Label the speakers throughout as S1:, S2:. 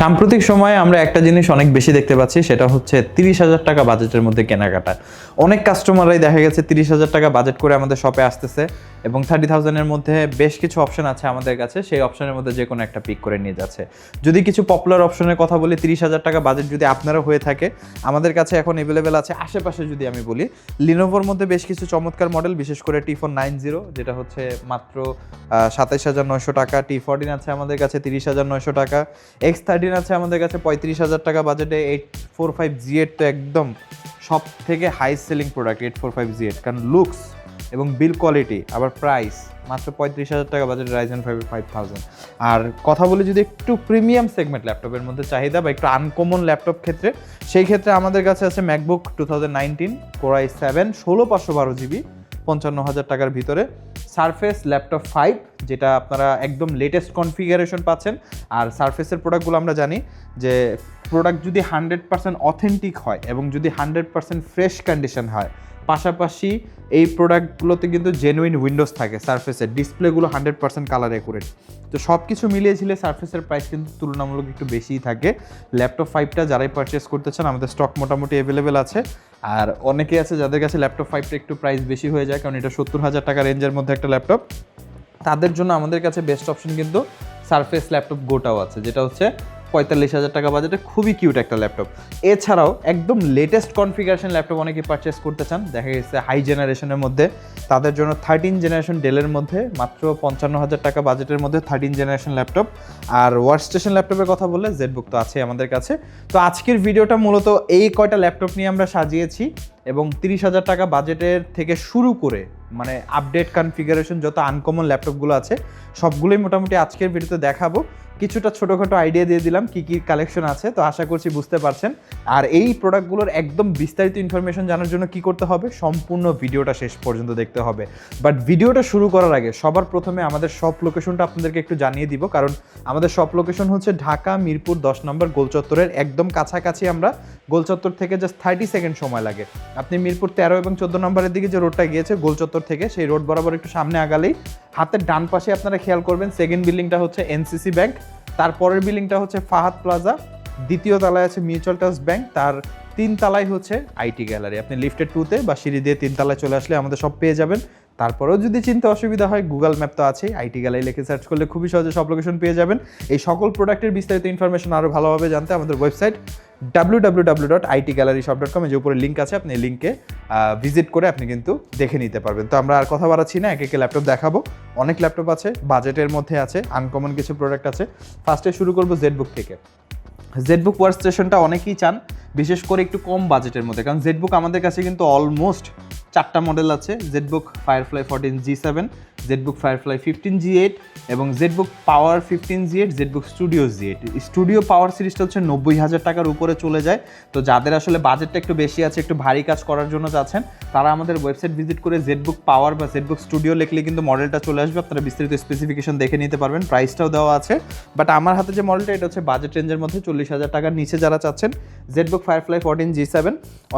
S1: সাম্প্রতিক সময়ে আমরা একটা জিনিস অনেক বেশি দেখতে পাচ্ছি, সেটা হচ্ছে 30,000 টাকা বাজেটের মধ্যে কেনাকাটা। অনেক কাস্টমাররাই দেখা গেছে 30,000 টাকা বাজেট করে আমাদের শপে আসতেছে এবং 30,000 এর মধ্যে বেশ কিছু অপশন আছে আমাদের কাছে, সেই অপশনের মধ্যে যে কোনো একটা পিক করে নিয়ে যাচ্ছে। যদি কিছু পপুলার অপশনের কথা বলি, 30,000 টাকা বাজেট যদি আপনারা হয়ে থাকে, আমাদের কাছে এখন অ্যাভেলেবেল আছে আশেপাশে। যদি আমি বলি, লিনোভোর মধ্যে বেশ কিছু চমৎকার মডেল, বিশেষ করে T4 90, যেটা হচ্ছে মাত্র 27,900 টাকা। T14 আছে আমাদের কাছে 30,900 টাকা। X13 আছে আমাদের কাছে 35,000 টাকা বাজেটে। 845Z তো একদম সব থেকে হাই সেলিং প্রোডাক্ট 845Z, কারণ লুকস এবং বিল কোয়ালিটি, আবার প্রাইস মাত্র 35,000 টাকা বাজেট, Ryzen 5 5000। আর কথা বলি যদি একটু প্রিমিয়াম সেগমেন্ট ল্যাপটপের মধ্যে চাহিদা বা একটু আনকমন ল্যাপটপ ক্ষেত্রে, সেই ক্ষেত্রে আমাদের কাছে আছে ম্যাকবুক 2019 Core i7 16/512GB 55,000 টাকার ভিতরে। সারফেস ল্যাপটপ 5, যেটা আপনারা একদম লেটেস্ট কনফিগারেশন পাচ্ছেন। আর সারফেসের প্রোডাক্টগুলো আমরা জানি যে প্রোডাক্ট যদি 100% অথেন্টিক হয় এবং যদি 100% ফ্রেশ কন্ডিশন হয়, পাশাপাশি এই প্রোডাক্টগুলোতে কিন্তু জেনুইন উইন্ডোজ থাকে। সারফেসের ডিসপ্লেগুলো 100% কালার অ্যাকুরেট। তো সব কিছু মিলিয়েছিলে সারফেসের প্রাইস কিন্তু তুলনামূলক একটু বেশিই থাকে। ল্যাপটপ 5টা যারাই পারচেস করতে চান, আমাদের স্টক মোটামুটি অ্যাভেলেবেল আছে। আর অনেকেই আছে যাদের কাছে ল্যাপটপ 5টা একটু প্রাইস বেশি হয়ে যায়, কারণ এটা 70,000 টাকা রেঞ্জের মধ্যে একটা ল্যাপটপ। তাদের জন্য আমাদের কাছে বেস্ট অপশন কিন্তু সারফেস ল্যাপটপ গোটাও আছে, যেটা হচ্ছে 45,000 টাকা বাজেটে খুবই কিউট একটা ল্যাপটপ। এছাড়াও একদম লেটেস্ট কনফিগারেশন ল্যাপটপ অনেকে পারচেস করতে চান, দেখা গেছে হাই জেনারেশনের মধ্যে, তাদের জন্য 13 জেনারেশন ডেলের মধ্যে মাত্র 55,000 টাকা বাজেটের মধ্যে 13 জেনারেশন ল্যাপটপ। আর ওয়ার্কস্টেশন ল্যাপটপের কথা বললে জেডবুক তো আছে আমাদের কাছে। তো আজকের ভিডিওটা মূলত এই কয়টা ল্যাপটপ নিয়ে আমরা সাজিয়েছি, এবং 30,000 টাকা বাজেটের থেকে শুরু করে মানে আপডেট কনফিগারেশন যত আনকমন ল্যাপটপগুলো আছে সবগুলোই মোটামুটি আজকের ভিডিওতে দেখাবো। কিছুটা ছোটোখাটো আইডিয়া দিয়ে দিলাম কী কী কালেকশন আছে, তো আশা করছি বুঝতে পারছেন। আর এই প্রোডাক্টগুলোর একদম বিস্তারিত ইনফরমেশন জানার জন্য কি করতে হবে, সম্পূর্ণ ভিডিওটা শেষ পর্যন্ত দেখতে হবে। বাট ভিডিওটা শুরু করার আগে সবার প্রথমে আমাদের শপ লোকেশনটা আপনাদেরকে একটু জানিয়ে দিব, কারণ আমাদের শপ লোকেশন হচ্ছে ঢাকা মিরপুর 10 নম্বর গোলচত্বরের একদম কাছাকাছি। আমরা গোলচত্বর থেকে জাস্ট 30 সেকেন্ড সময় লাগে। আপনি মিরপুর 13 এবং 14 নম্বরের দিকে যে রোডটা গিয়েছে গোলচত্বর থেকে, সেই রোড বরাবর একটু সামনে আগালেই হাতের ডান পাশে আপনারা খেয়াল করবেন, সেকেন্ড বিল্ডিংটা হচ্ছে এনসিসি ব্যাংক, তারপরের বিল্ডিংটা হচ্ছে ফাহাদ প্লাজা, দ্বিতীয় তলায় আছে মিউচুয়াল ট্রাস্ট ব্যাংক, তার 3 তলায় হচ্ছে আইটি গ্যালারি। আপনি লিফটের 2তে বা সিঁড়ি দিয়ে 3 তলায় চলে আসলে আমাদের সব পেয়ে যাবেন। তারপরেও যদি চিনতে অসুবিধা হয়, গুগল ম্যাপ তো আছেই, আইটি গ্যালারি লিখে সার্চ করলে খুবই সহজে সব লোকেশন পেয়ে যাবেন। এই সকল প্রোডাক্টের বিস্তারিত ইনফরমেশন আরও ভালোভাবে জানতে আমাদের ওয়েবসাইট www.itgalleryshop.com, যে উপরে লিঙ্ক আছে, আপনি লিঙ্কে ভিজিট করে আপনি কিন্তু দেখে নিতে পারবেন। তো আমরা আর কথা বাড়াচ্ছি না, একে ল্যাপটপ দেখাবো। অনেক ল্যাপটপ আছে, বাজেটের মধ্যে আছে, আনকমন কিছু প্রোডাক্ট আছে। ফার্স্টে শুরু করবো জেডবুক থেকে। জেডবুক ওয়ার্কস্টেশনটা অনেকেই চান, বিশেষ করে একটু কম বাজেটের মধ্যে, কারণ জেডবুক আমাদের কাছে কিন্তু অলমোস্ট 4টা মডেল আছে। ZBook firefly 14G7, ZBook Firefly 15G8 এবং Zenbook power 15G8, Zenbook studio G8। Studio power সিরিজটা হচ্ছে 90,000 টাকার উপরে চলে যায়। তো যাদের আসলে বাজেটটা একটু বেশি আছে, একটু ভারী কাজ করার জন্য যাচ্ছেন, তারা আমাদের ওয়েবসাইট ভিজিট করে জেডবুক পাওয়ার বা জেডবুক স্টুডিও লিখলে কিন্তু মডেলটা চলে আসবে। আপনারা বিস্তারিত স্পেসিফিকেশন দেখে নিতে পারবেন, প্রাইসটাও দেওয়া আছে। বাট আমার হাতে যে মডেলটা, এটা হচ্ছে বাজেট রেঞ্জের মধ্যে 40,000 টাকার নিচে যারা চাচ্ছেন, জেডবুক ফায়ারফ্লাই 14G7।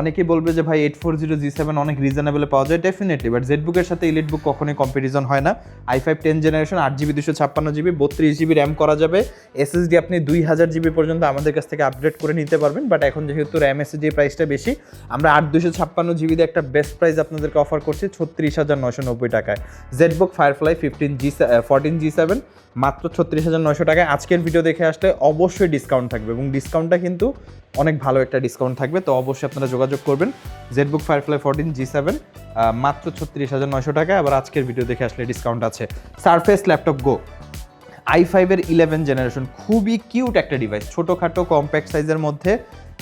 S1: অনেকেই বলবে যে ভাই 840G7 অনেক রিজনেবলে পাওয়া যায়, ডেফিনেটলি, বাট জেডবুকের সাথে ইলিটবুক কখনোই কম্পারিজন হয় না। i5 10 generation, 8GB 256GB, 32GB RAM করা যাবে। এসএসডি আপনি 2000GB পর্যন্ত আমাদের কাছ থেকে আপগ্রেড করে নিতে পারবেন। বাট এখন যেহেতু র্যাম এসএসডি প্রাইসটা বেশি, আমরা 8 256GB দিয়ে একটা বেস্ট প্রাইস আপনাদেরকে অফার করছি 36,990 টাকায়। জেডবুক ফায়ারফ্লাই 14G7 মাত্র 36,900 টাকায়। আজকের ভিডিও দেখে আসলে অবশ্যই ডিসকাউন্ট থাকবে, এবং ডিসকাউন্টটা কিন্তু অনেক ভালো একটা ডিসকাউন্ট থাকবে। তো অবশ্যই আপনারা যোগাযোগ করবেন। জেডবুক ফায়ারফ্লাই 14G7 মাত্র 36,900 টাকায়, আবার আজকের ভিডিও দেখে আসলে ডিসকাউন্ট আছে। সারফেস ল্যাপটপ গো i5 এর 11 জেনারেশন, খুবই কিউট একটা ডিভাইস, ছোটোখাটো কম্প্যাক্ট সাইজের মধ্যে,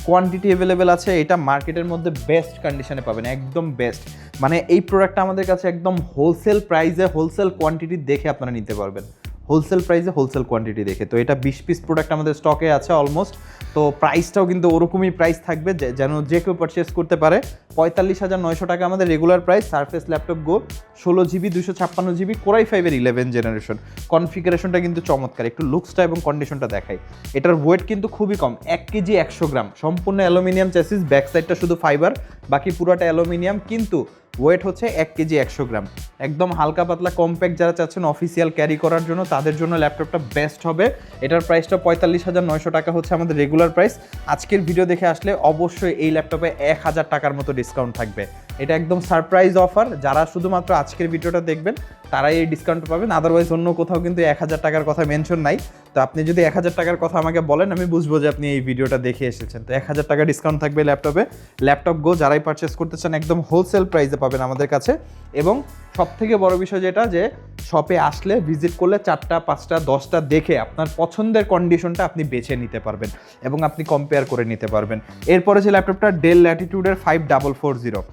S1: কোয়ান্টিটি অ্যাভেলেবেল আছে। এটা মার্কেটের মধ্যে বেস্ট কন্ডিশনে পাবেন, একদম বেস্ট। মানে এই প্রোডাক্টটা আমাদের কাছে একদম হোলসেল প্রাইসে, হোলসেল কোয়ান্টিটি দেখে আপনারা নিতে পারবেন, হোলসেল প্রাইসে হোলসেল কোয়ান্টিটি দেখে। তো এটা 20 পিস প্রোডাক্ট আমাদের স্টকে আছে অলমোস্ট। তো প্রাইসটাও কিন্তু ওরকমই প্রাইস থাকবে যেন যে কেউ পারচেস করতে পারে। 45,900 টাকা আমাদের রেগুলার প্রাইস। সারফেস ল্যাপটপ গো 16GB 256GB Core i5 এর 11 জেনারেশন। কনফিগারেশনটা কিন্তু চমৎকার, একটু লুকসটা এবং কন্ডিশনটা দেখাই। এটার ওয়েট কিন্তু খুবই কম, 1 কেজি 100 গ্রাম, সম্পূর্ণ অ্যালুমিনিয়াম চ্যাসিস, ব্যাক সাইডটা শুধু ফাইবার, বাকি পুরোটা অ্যালুমিনিয়াম। কিন্তু ওয়েট হচ্ছে 1 কেজি 100 গ্রাম, একদম হালকা পাতলা কম্প্যাক্ট যারা চাচ্ছেন অফিসিয়াল ক্যারি করার জন্য তাদের জন্য ল্যাপটপটা বেস্ট হবে। এটার প্রাইসটা 45,900 টাকা হচ্ছে আমাদের রেগুলার প্রাইস। আজকের ভিডিও দেখে আসলে অবশ্যই এই ল্যাপটপে 1000 টাকার মতো ডিসকাউন্ট থাকবে। এটা একদম সারপ্রাইজ অফার, যারা শুধুমাত্র আজকের ভিডিওটা দেখবেন তারাই এই ডিসকাউন্ট পাবেন, আদারওয়াইজ অন্য কোথাও কিন্তু 1000 টাকার কথা মেনশন নাই। তো আপনি যদি 1000 টাকার কথা আমাকে বলেন আমি বুঝবো যে আপনি এই ভিডিওটা দেখে এসেছেন। তো 1000 টাকা ডিসকাউন্ট থাকবে ল্যাপটপে। ল্যাপটপ গো যারাই পারচেস করতে চান একদম হোলসেল প্রাইসে পাবেন আমাদের কাছে। এবং সবথেকে বড় বিষয় যেটা, যে শপে আসলে ভিজিট করলে 4টা 5টা 10টা দেখে আপনার পছন্দের কন্ডিশনটা আপনি বেছে নিতে পারবেন এবং আপনি কম্পেয়ার করে নিতে পারবেন। এরপরে যে ল্যাপটপটা ডেল ল্যাটিটিউডের 5440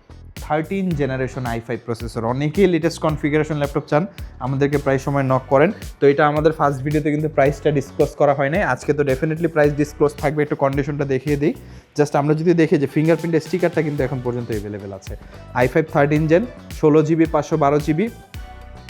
S1: 13 জেনারেশন i5 প্রসেসর, অনেকেই লেটেস্ট কনফিগারেশন ল্যাপটপ চান, আমাদেরকে প্রায় সময় নক করেন। তো এটা আমাদের ফার্স্ট ভিডিওতে কিন্তু প্রাইসটা ডিসক্লোজ করা হয় নাই, আজকে তো ডেফিনেটলি প্রাইস ডিসক্লোজ থাকবে। একটু কন্ডিশনটা দেখিয়ে দিই। জাস্ট আমরা যদি দেখি যে ফিঙ্গারপ্রিন্টের স্টিকারটা কিন্তু এখন পর্যন্ত অ্যাভেলেবেল আছে। i5 13 জেন 16GB 512GB,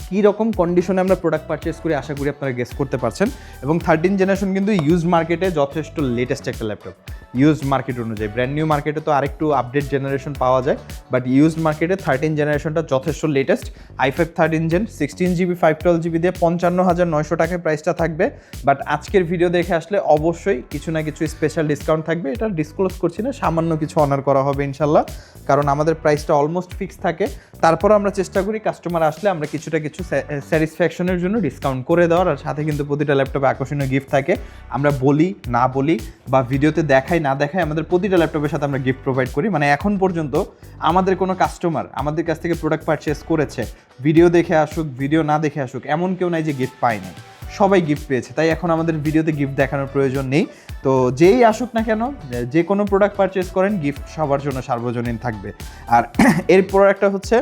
S1: কী রকম কন্ডিশনে আমরা প্রোডাক্ট পারচেস করি আশা করি আপনারা গেস করতে পারছেন। এবং 13 জেনারেশন কিন্তু ইউজ মার্কেটে যথেষ্ট লেটেস্ট একটা ল্যাপটপ। ইউজ মার্কেট অনুযায়ী ব্র্যান্ড নিউ মার্কেটে তো আরেকটু আপডেট জেনারেশন পাওয়া যায়, বাট ইউজ মার্কেটে 13 জেনারেশনটা যথেষ্ট latest. i5 13 gen 16GB 512GB দিয়ে 55,900 টাকায় প্রাইসটা থাকবে। বাট আজকের ভিডিও দেখে আসলে অবশ্যই কিছু না কিছু স্পেশাল ডিসকাউন্ট থাকবে, এটা ডিসক্লোজ করছি না, সামান্য কিছু অনার করা হবে ইনশাল্লাহ, কারণ আমাদের প্রাইসটা অলমোস্ট ফিক্স থাকে। তারপর আমরা চেষ্টা করি কাস্টমার আসলে আমরা কিছুটা কিছু স্যাটিসফ্যাকশনের জন্য ডিসকাউন্ট করে দেওয়ার, আর সাথে কিন্তু প্রতিটা ল্যাপটপে আকর্ষণীয় গিফট থাকে। আমরা বলি না বলি বা ভিডিওতে দেখাই না দেখাই, আমাদের প্রতিটা ল্যাপটপের সাথে আমরা গিফট প্রোভাইড করি। মানে এখন পর্যন্ত আমাদের কোনো কাস্টমার আমাদের কাছ থেকে প্রোডাক্ট পারচেস করেছে, ভিডিও দেখে আসুক ভিডিও না দেখে আসুক, এমন কেউ নাই যে গিফট পায়নি, সবাই গিফট পেয়েছে। তাই এখন আমাদের ভিডিওতে গিফট দেখানোর প্রয়োজন নেই। তো যেই আসুক না কেন, যে কোনো প্রোডাক্ট পারচেস করেন গিফট সবার জন্য সার্বজনীন থাকবে। আর এর প্রোডাক্টটা হচ্ছে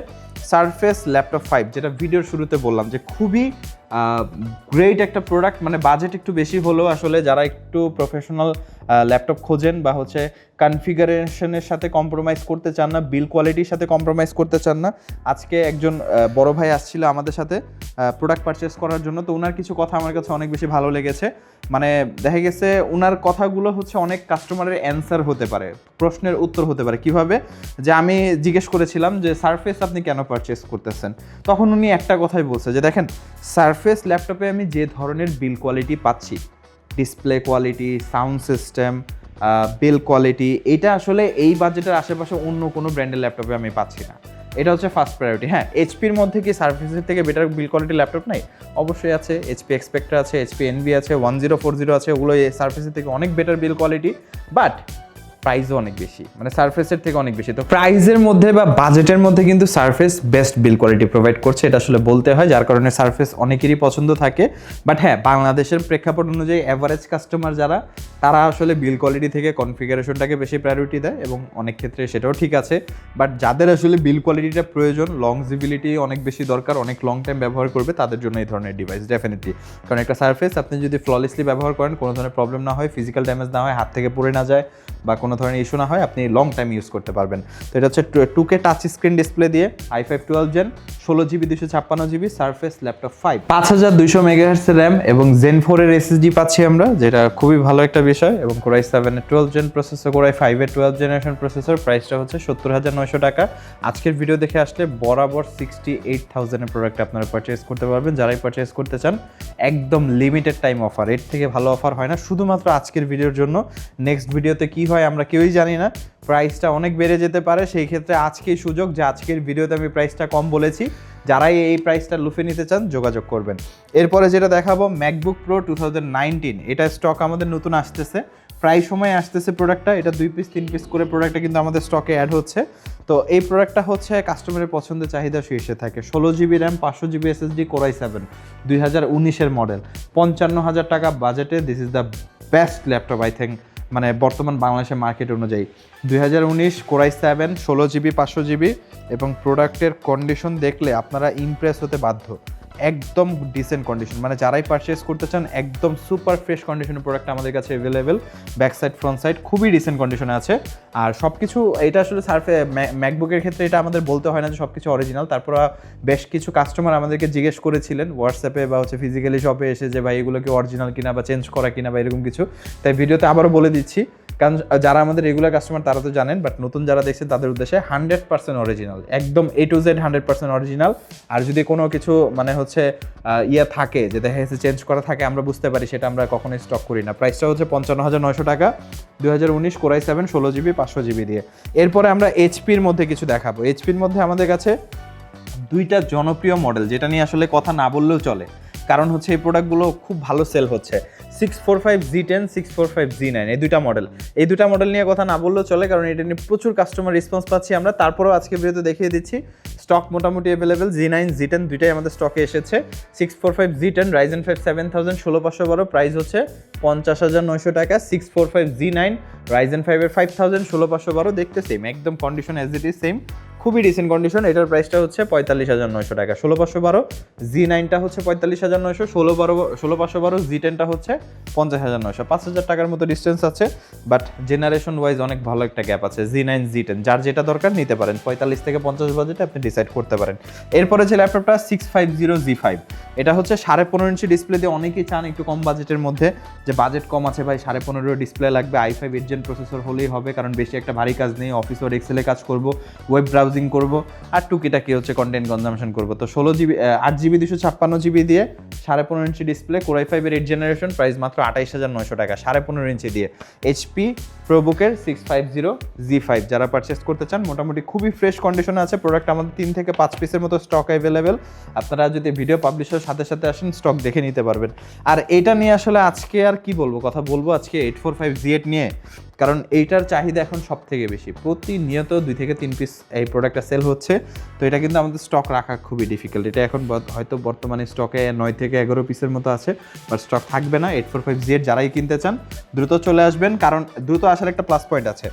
S1: সারফেস ল্যাপটপ 5, যেটা ভিডিওর শুরুতে বললাম যে খুবই গ্রেট একটা প্রোডাক্ট। মানে বাজেট একটু বেশি হলেও আসলে যারা একটু প্রফেশনাল ল্যাপটপ খোঁজেন বা হচ্ছে কনফিগারেশনের সাথে কম্প্রোমাইজ করতে চান না, বিল কোয়ালিটির সাথে কম্প্রোমাইজ করতে চান না। আজকে একজন বড় ভাই আসছিল আমাদের সাথে প্রোডাক্ট পারচেস করার জন্য, তো ওনার কিছু কথা আমার কাছে অনেক বেশি ভালো লেগেছে। মানে দেখা গেছে ওনার কথাগুলো হচ্ছে অনেক কাস্টমারের অ্যান্সার হতে পারে, প্রশ্নের উত্তর হতে পারে। কিভাবে? যে আমি জিজ্ঞেস করেছিলাম যে সারফেস আপনি কেন পারচেস করতেছেন, তখন উনি একটা কথাই বলছে যে দেখেন সারফেস ল্যাপটপে আমি যে ধরনের বিল কোয়ালিটি পাচ্ছি, ডিসপ্লে কোয়ালিটি, সাউন্ড সিস্টেম, বিল কোয়ালিটি, এটা আসলে এই বাজেটের আশেপাশে অন্য কোনো ব্র্যান্ডের ল্যাপটপে আমি পাচ্ছি না। এটা হচ্ছে ফার্স্ট প্রায়োরিটি। হ্যাঁ, এইচপির মধ্যে কি সারফেসের থেকে বেটার বিল কোয়ালিটি ল্যাপটপ নাই? অবশ্যই আছে। এইচপি এক্সপেক্টর আছে, এইচপি এনভি আছে, 1040 আছে, ওগুলো সারফেসের থেকে অনেক বেটার বিল কোয়ালিটি, বাট প্রাইসও অনেক বেশি, মানে সারফেসের থেকে অনেক বেশি। তো প্রাইসের মধ্যে বা বাজেটের মধ্যে কিন্তু সারফেস বেস্ট বিল কোয়ালিটি প্রোভাইড করছে, এটা আসলে বলতে হয়, যার কারণে সারফেস অনেকেরই পছন্দ থাকে। বাট হ্যাঁ, বাংলাদেশের প্রেক্ষাপট অনুযায়ী অ্যাভারেজ কাস্টমার যারা, তারা আসলে বিল কোয়ালিটি থেকে কনফিগারেশনটাকে বেশি প্রায়োরিটি দেয় এবং অনেক ক্ষেত্রে সেটাও ঠিক আছে। বাট যাদের আসলে বিল কোয়ালিটিটা প্রয়োজন, লংজিবিলিটি অনেক বেশি দরকার, অনেক লং টাইম ব্যবহার করবে, তাদের জন্য এই ধরনের ডিভাইস ডেফিনেটলি। কারণ একটা সারফেস আপনি যদি ফ্ললেসলি ব্যবহার করেন, কোনো ধরনের প্রবলেম না হয়, ফিজিক্যাল ড্যামেজ না হয়, হাত থেকে পড়ে না যায় বা কোনো ধরনের ইস্যু না হয়, আপনি লং টাইম ইউজ করতে পারবেন। তো এটা হচ্ছে 2K টাচ স্ক্রিন ডিসপ্লে দিয়ে i5 12 gen 16GB 256GB Surface laptop 5, 5200 MHz RAM এবং Zen 4 এর SSD পাচ্ছি আমরা, যেটা খুবই ভালো একটা বিষয়। এবং Core i7 এর 12 জেন প্রসেসর, Core i5 এর 12 জেনারেশন প্রসেসর, প্রাইসটা হচ্ছে 70,900 টাকা। আজকের ভিডিও দেখে আসলে বরাবর 68,000 এর প্রোডাক্ট আপনারা পারচেস করতে পারবেন, যারাই পারচেস করতে চান। একদম লিমিটেড টাইম অফার, এর থেকে ভালো অফার হয় না, শুধুমাত্র আজকের ভিডিওর জন্য। নেক্সট ভিডিওতে কি হয় আমরা কেউই জানি না, প্রাইসটা অনেক বেড়ে যেতে পারে। সেই ক্ষেত্রে আজকেই সুযোগ যে আজকের ভিডিওতে আমি প্রাইসটা কম বলেছি, যারাই এই প্রাইসটা লুফে নিতে চান যোগাযোগ করবেন। এরপরে যেটা দেখাবো ম্যাকবুক প্রো 2019, এটা স্টক আমাদের নতুন আসতেছে, প্রায় সময় আসতেছে প্রোডাক্টটা। এটা 2 পিস 3 পিস করে প্রোডাক্টটা কিন্তু আমাদের স্টকে অ্যাড হচ্ছে। তো এই প্রোডাক্টটা হচ্ছে কাস্টমারের পছন্দের চাহিদা শীর্ষে থাকে। 16GB RAM 500GB SSD Core i7 2019 model, 55,000 টাকা বাজেটে this is the best laptop I think, মানে বর্তমান বাংলাদেশের মার্কেট অনুযায়ী। 2019 Core i7 16GB 500GB, এবং প্রোডাক্টের কন্ডিশন দেখলে আপনারা ইমপ্রেস হতে বাধ্য। একদম ডিসেন্ট কন্ডিশন, মানে যারাই পারচেস করতে চান একদম সুপার ফ্রেশ কন্ডিশনের প্রোডাক্ট আমাদের কাছে available. Back side front side খুবই ডিসেন্ট কন্ডিশনে আছে। আর সব কিছু এটা আসলে ম্যাকবুকের ক্ষেত্রে এটা আমাদের বলতে হয় না যে সব কিছু অরিজিনাল। তারপর বেশ কিছু কাস্টমার আমাদেরকে জিজ্ঞেস করেছিলেন হোয়াটসঅ্যাপে বা হচ্ছে ফিজিক্যালি শপে এসে যে ভাই এগুলো কি অরিজিনাল কিনা বা চেঞ্জ করা কিনা বা এরকম কিছু। তাই ভিডিওতে আবারও বলে দিচ্ছি, কারণ যারা আমাদের রেগুলার কাস্টমার তারা তো জানেন, বাট নতুন যারা দেখছেন তাদের উদ্দেশ্যে 100% অরিজিনাল, একদম A to Z 100% অরিজিনাল। আর যদি কোনো কিছু মানে হচ্ছে থাকে যে দেখা গেছে চেঞ্জ করা থাকে, আমরা বুঝতে পারি, সেটা আমরা কখনোই স্টক করি না। প্রাইসটা হচ্ছে 55,900 টাকা, 2019 Core i7 16GB 500GB দিয়ে। এরপরে আমরা এইচপির মধ্যে কিছু দেখাবো। এইচপির মধ্যে আমাদের কাছে দুইটা জনপ্রিয় মডেল, যেটা নিয়ে আসলে কথা না বললেও চলে, কারণ হচ্ছে এই প্রোডাক্টগুলো খুব ভালো সেল হচ্ছে। 645Z10, 645Z9 এই দুইটা মডেল নিয়ে কথা না বললেও চলে, কারণ এটা নিয়ে প্রচুর কাস্টমার রেসপন্স পাচ্ছি আমরা। তারপরেও আজকে ভিডিওতে দেখিয়ে দিচ্ছি, স্টক মোটামুটি অ্যাভেলেবেল। Z9, Z10 দুইটাই আমাদের স্টকে এসেছে। 645Z10 Ryzen 5 7000 16512, প্রাইস হচ্ছে 50,900 টাকা। 645Z9 Ryzen 5 এর 5000 16512, দেখতে সেম, একদম condition as it is same, খুবই রিসেন্ট কন্ডিশন। এটার প্রাইসটা হচ্ছে 45,900 টাকা। 16512 Z9টা হচ্ছে 45,900, 16512 Z10টা হচ্ছে 50,900, 5,000 টাকার মতো ডিস্টেন্স আছে, বাট জেনারেশন ওয়াইজ অনেক ভালো একটা গ্যাপ আছে। Z9 Z10 যার যেটা দরকার নিতে পারেন, 45 থেকে 50 বাজেটে আপনি ডিসাইড করতে পারেন। এরপরে যে ল্যাপটপটা 650Z5, এটা হচ্ছে 15.5 ইঞ্চি ডিসপ্লে দিয়ে অনেকেই চান একটু কম বাজেটের মধ্যে, যে বাজেট কম আছে ভাই, 15.5 ডিসপ্লে লাগবে, i5 8 Gen প্রসেসর হলেই হবে, কারণ বেশি একটা ভারী কাজ নেই, অফিস ওর এক্সেলে কাজ করব, ওয়েব ব্রাউজিং করব, আর টুকিটাকি হচ্ছে কন্টেন্ট কনজামশন করব। তো 8GB 256GB দিয়ে 15.5 ইঞ্চি ডিসপ্লে, Core i5 এর 8 জেনারেশন, প্রাইস মাত্র 28,900 টাকা, 15.5 ইঞ্চি দিয়ে। HP প্রোবুকের 650Z5 যারা পারচেস করতে চান, মোটামুটি খুবই ফ্রেশ কন্ডিশনে আছে প্রোডাক্ট। আমাদের 3 থেকে 5 পিসের মতো স্টক অ্যাভেলেবেল। আপনারা যদি ভিডিও পাবলিশের সাথে সাথে আসেন, স্টক দেখে নিতে পারবেন। আর এটা নিয়ে আসলে আজকে আর কি বলবো, কথা বলবো আজকে 845Z8 নিয়ে, কারণ এইটার চাহিদা এখন সব থেকে বেশি। প্রতিনিয়ত 2 থেকে 3 পিস এই প্রোডাক্টটা সেল হচ্ছে, তো এটা কিন্তু আমাদের স্টক রাখা খুবই ডিফিকাল্ট। এটা এখন হয়তো বর্তমানে স্টকে 9 থেকে 11 পিসের মতো আছে, বাট স্টক থাকবে না। 845Z8 যারাই কিনতে চান দ্রুত চলে আসবেন, কারণ দ্রুত আসার একটা প্লাস পয়েন্ট আছে।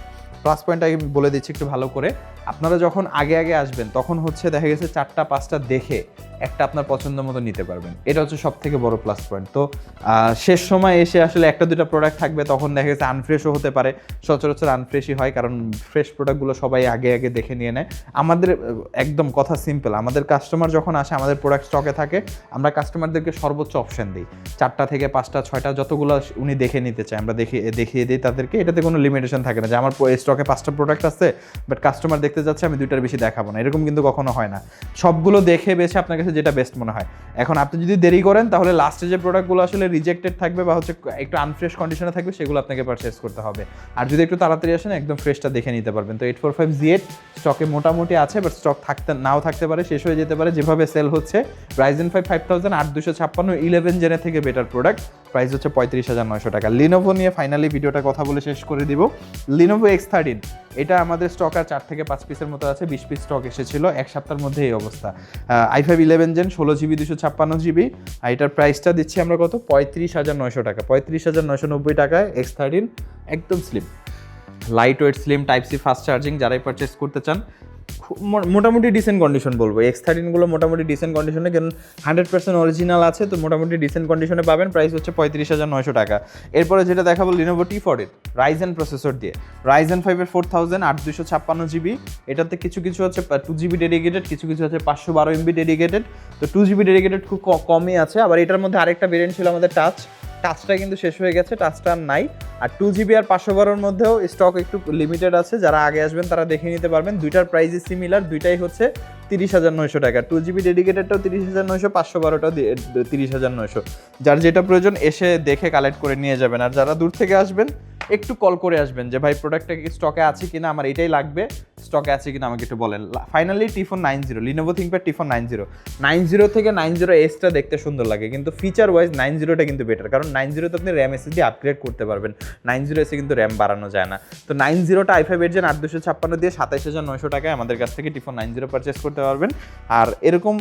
S1: প্লাস পয়েন্টটা আমি বলে দিচ্ছি একটু ভালো করে। আপনারা যখন আগে আসবেন, তখন হচ্ছে দেখা গেছে 4টা 5টা দেখে একটা আপনার পছন্দ মতো নিতে পারবেন, এটা হচ্ছে সব থেকে বড় প্লাস পয়েন্ট। তো শেষ সময় এসে আসলে 1-2টা প্রোডাক্ট থাকবে, তখন দেখা গেছে আনফ্রেশও হতে পারে, সচরাচর আনফ্রেশই হয়, কারণ ফ্রেশ প্রোডাক্টগুলো সবাই আগে দেখে নিয়ে নেয়। আমাদের একদম কথা সিম্পল, আমাদের কাস্টমার যখন আসে, আমাদের প্রোডাক্ট স্টকে থাকে, আমরা কাস্টমারদেরকে সর্বোচ্চ অপশন দিই, 4টা থেকে 5টা 6টা যতগুলো উনি দেখে নিতে চায় আমরা দেখিয়ে দিই তাদেরকে। এটাতে কোনো লিমিটেশন থাকে না যে আমার স্টকে 5টা প্রোডাক্ট আছে, বাট কাস্টমার দেখতে যাচ্ছে, আমি 2টার বেশি দেখাবো না, এরকম কিন্তু কখনো হয় না। সবগুলো দেখে বেছে আপনার কাছে যেটা বেস্ট মনে হয়। এখন আপনি যদি দেরি করেন, তাহলে লাস্টে যে প্রোডাক্টগুলো আসলে রিজেক্টেড থাকবে বা হচ্ছে একটু আনফ্রেশ কন্ডিশনে থাকবে, সেগুলো আপনাকে পারচেস করতে হবে। আর যদি একটু তাড়াতাড়ি আসেন, একদম ফ্রেশটা দেখে নিতে পারবেন। তো 845Z8 স্টকে মোটামুটি আছে, বাট স্টক নাও থাকতে পারে, শেষ হয়ে যেতে পারে, যেভাবে সেল হচ্ছে। Ryzen 5 5000 8256 11 জেনের থেকে বেটার প্রোডাক্ট, প্রাইস হচ্ছে 35,900 টাকা। লিনোভো নিয়ে ফাইনালি ভিডিওটা কথা বলে শেষ করে দিব। লিনোভো X13, এটা আমাদের স্টক আর 4 থেকে 5 পিসের মতো আছে, 20 পিস স্টক এসেছিল, এক সপ্তাহের মধ্যে এই অবস্থা। i5 11 Gen 16GB 256GB, এটার প্রাইসটা দিচ্ছি আমরা কত, 35,900 টাকা, 35,990 টাকায় X13, একদম slim, lightweight, slim, type C fast charging. যারাই পারচেস করতে চান, মোটামুটি ডিসেন্ট কন্ডিশন বলবো। X13 মোটামুটি ডিসেন্ট কন্ডিশনে, কারণ 100% অরিজিনাল আছে, তো মোটামুটি ডিসেন্ট কন্ডিশনে পাবেন। প্রাইস হচ্ছে 35,900 টাকা। এরপরে যেটা দেখাবো, Lenovo T40 রাইজেন প্রসেসর দিয়ে, Ryzen 5 এর 4000 8256GB, এটাতে কিছু হচ্ছে 2GB ডেডিকেটেড, কিছু হচ্ছে 512MB ডেডিকেটেড। তো 2GB ডেডিকেটেড খুব কমই আছে। আবার এটার মধ্যে আরেকটা ভেরিয়েন্ট ছিল আমাদের টাচটা কিন্তু শেষ হয়ে গেছে, টাচটা আর নাই। আর 2GB আর 512 মধ্যেও স্টক একটু লিমিটেড আছে, যারা আগে আসবেন তারা দেখে নিতে পারবেন। দুইটার প্রাইসই সিমিলার, দুইটাই হচ্ছে 30,900 টাকা। 2GB ডেডিকেটেডটাও 30,900, 512টাও 30,900। যার যেটা প্রয়োজন এসে দেখে কালেক্ট করে নিয়ে যাবেন। আর যারা দূর থেকে আসবেন, একটু কল করে আসবেন যে ভাই প্রোডাক্টটা কি স্টকে আছে কিনা, আমার এটাই লাগবে, স্টকে আছে কিনা আমাকে একটু বলেন। Finally T4 90, Lenovo ThinkPad T4 90 থেকে 90S দেখতে সুন্দর লাগে, কিন্তু ফিচার ওয়াইজ 90টা কিন্তু বেটার, কারণ 90তে আপনি র্যাম SSD আপগ্রেড করতে পারবেন, 90S কিন্তু র্যাম বাড়ানো যায় না। তো 90টা i5 8 Gen 8256 দিয়ে 27,900 টাকায় আমাদের কাছ থেকে T4 90 পারচেস করতে পারবেন। আর এরকম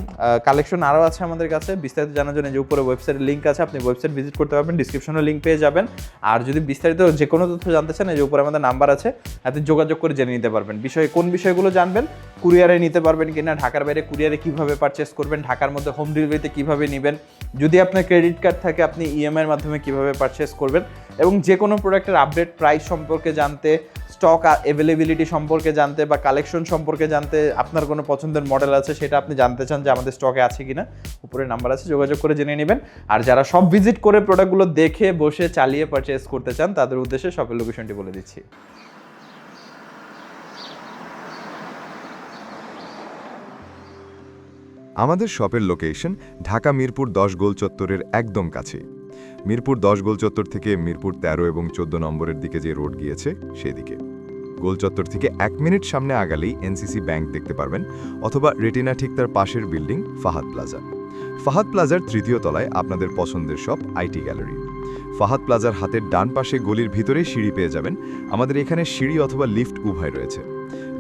S1: কালেকশন আরও আছে আমাদের কাছে। বিস্তারিত জানার জন্য যে উপরে ওয়েবসাইটের লিঙ্ক আছে, আপনি ওয়েবসাইট ভিজিট করতে পারবেন, ডিসক্রিপশনে লিঙ্ক পেয়ে যাবেন। আর যদি বিস্তারিত যে কোনো তথ্য জানতে চান, এই যে উপরে আমাদের নাম্বার আছে, হাতে যোগাযোগ করে জেনে নিতে পারবেন। কোন বিষয়গুলো জানবেন, কুরিয়ারে নিতে পারবেন কিনা, ঢাকার বাইরে কুরিয়ারে কিভাবে পারচেস করবেন, ঢাকার মধ্যে হোম ডেলিভারিতে কিভাবে নেবেন, যদি আপনার ক্রেডিট কার্ড থাকে আপনি ইএমআইয়ের মাধ্যমে কিভাবে পারচেস করবেন, এবং যে কোনো প্রোডাক্টের আপডেট প্রাইস সম্পর্কে জানতে, স্টক অ্যাভেলেবিলিটি সম্পর্কে জানতে বা কালেকশন সম্পর্কে জানতে, আপনার কোনো পছন্দের মডেল আছে সেটা আপনি জানতে চান যে আমাদের স্টকে আছে কিনা, উপরে নাম্বার আছে, যোগাযোগ করে জেনে নেবেন। আর যারা সব ভিজিট করে প্রোডাক্টগুলো দেখে বসে চালিয়ে পারচেস করতে চান তাদের উদ্দেশ্যে শপের লোকেশনটি বলে দিচ্ছি।
S2: আমাদের শপের লোকেশন ঢাকা মিরপুর 10 গোল চত্বরের একদম কাছে। মিরপুর 10 গোল চত্বর থেকে মিরপুর 13 এবং 14 নম্বরের দিকে যে রোড গিয়েছে সেদিকে। গোল চত্বর থেকে 1 মিনিট সামনে আগালেই এনসিসি ব্যাংক দেখতে পারবেন, অথবা রেটিনা ঠিক তার পাশের বিল্ডিং ফাহাদ প্লাজা। ফাহাদ প্লাজার 3য় তলায় আপনাদের পছন্দের শপ আইটি গ্যালারি। ফাহাদ প্লাজার হাতের ডান পাশে গলির ভিতরেই সিঁড়ি পেয়ে যাবেন। আমাদের এখানে সিঁড়ি অথবা লিফট উভয় রয়েছে।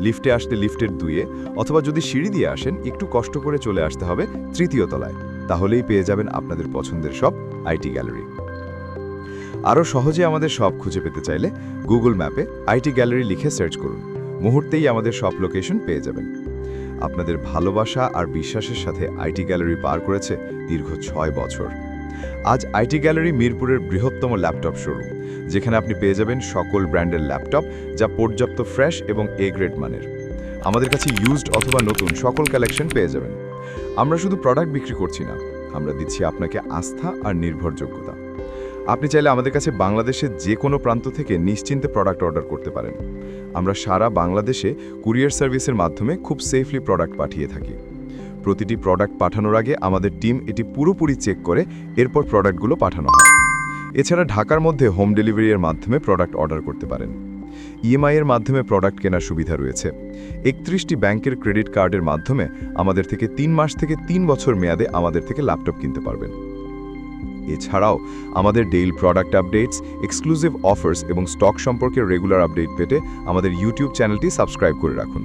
S2: লিফটে আসতে লিফটের 2-এ, অথবা যদি সিঁড়ি দিয়ে আসেন একটু কষ্ট করে চলে আসতে হবে 3য় তলায়, তাহলেই পেয়ে যাবেন আপনাদের পছন্দের শপ আইটি গ্যালারি। আরও সহজে আমাদের শপ খুঁজে পেতে চাইলে গুগল ম্যাপে আইটি গ্যালারি লিখে সার্চ করুন, মুহূর্তেই আমাদের শপ লোকেশন পেয়ে যাবেন। আপনাদের ভালোবাসা আর বিশ্বাসের সাথে আইটি গ্যালারি পার করেছে দীর্ঘ 6 বছর। আজ আইটি গ্যালারি মিরপুরের বৃহত্তম ল্যাপটপ শোরুম, যেখানে আপনি পেয়ে যাবেন সকল ব্র্যান্ডের ল্যাপটপ যা পর্যাপ্ত ফ্রেশ এবং এ গ্রেড মানের। আমাদের কাছে ইউজড অথবা নতুন সকল কালেকশন পেয়ে যাবেন। আমরা শুধু প্রোডাক্ট বিক্রি করছি না, আমরা দিচ্ছি আপনাকে আস্থা আর নির্ভরযোগ্যতা। আপনি চাইলে আমাদের কাছে বাংলাদেশের যে কোনো প্রান্ত থেকে নিশ্চিন্তে প্রোডাক্ট অর্ডার করতে পারেন। আমরা সারা বাংলাদেশে কুরিয়ার সার্ভিসের মাধ্যমে খুব সেফলি প্রোডাক্ট পাঠিয়ে থাকি। প্রতিটি প্রোডাক্ট পাঠানোর আগে আমাদের টিম এটি পুরোপুরি চেক করে এরপর প্রোডাক্টগুলো পাঠানো হয়। এছাড়া ঢাকার মধ্যে হোম ডেলিভারির মাধ্যমে প্রোডাক্ট অর্ডার করতে পারেন। ইএমআইয়ের মাধ্যমে প্রোডাক্ট কেনার সুবিধা রয়েছে। 31টি ব্যাংকের ক্রেডিট কার্ডের মাধ্যমে আমাদের থেকে 3 মাস থেকে 3 বছর মেয়াদে আমাদের থেকে ল্যাপটপ কিনতে পারবেন। এছাড়াও আমাদের daily product updates, exclusive offers এবং স্টক সম্পর্কে রেগুলার আপডেট পেতে আমাদের ইউটিউব চ্যানেলটি সাবস্ক্রাইব করে রাখুন।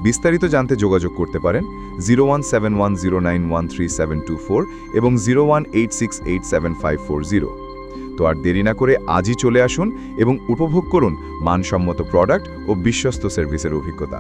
S2: বিস্তারিত জানতে যোগাযোগ করতে পারেন 0171091374 এবং 0186875540। তো আর দেরি না করে আজই চলে আসুন এবং উপভোগ করুন মানসম্মত প্রোডাক্ট ও বিশ্বস্ত সার্ভিসের অভিজ্ঞতা।